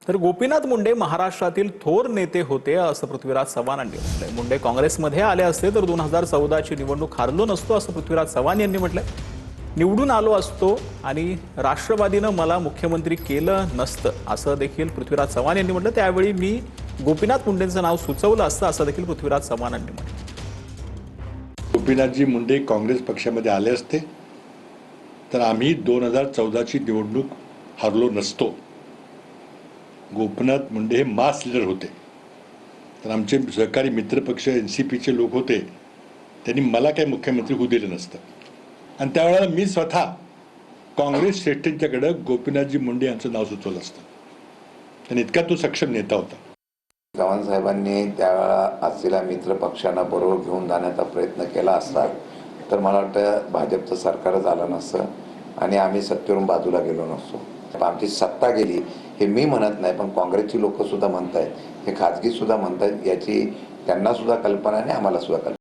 तर गोपीनाथ मुंडे महाराष्ट्रातील थोर नेते होते असं पृथ्वीराज चव्हाणांनी म्हटलंय। मुंडे काँग्रेसमध्ये आले असते तर 2014ची निवडणूक हारलो नसतो असं पृथ्वीराज चव्हाण यांनी म्हटलंय। निवडून आलो असतो आणि राष्ट्रवादीनं मला मुख्यमंत्री केलं नसतं असं देखील पृथ्वीराज चव्हाण यांनी म्हटलं। त्यावेळी मी गोपीनाथ मुंडेंचं नाव सुचवलं असतं असं देखील पृथ्वीराज चव्हाणांनी म्हटलं। गोपीनाथजी मुंडे काँग्रेस पक्षामध्ये आले असते तर आम्ही 2014ची निवडणूक हरलो नसतो। गोपीनाथ मुंडे हे मास लीडर होते, तर आमचे सहकारी मित्रपक्ष NCPचे लोक होते, त्यांनी मला काही मुख्यमंत्री होऊ दिलं नसतं। आणि त्यावेळेला मी स्वतः काँग्रेस श्रेष्ठींच्याकडे गोपीनाथजी मुंडे यांचं नाव सुचवलं असतं। आणि इतका तो सक्षम नेता होता। चव्हाण साहेबांनी त्यावेळेला असलेल्या मित्र पक्षांना बरोबर घेऊन जाण्याचा प्रयत्न केला असता तर मला वाटतं भाजपचं सरकारच आलं नसतं आणि आम्ही सत्तेवरून बाजूला गेलो नसतो। आमची सत्ता गेली हे मी म्हणत नाही, पण काँग्रेसची लोक सुद्धा म्हणतायत, हे खाजगी सुद्धा म्हणतायत, याची त्यांना सुद्धा कल्पना नाही, आम्हाला सुद्धा कल्पना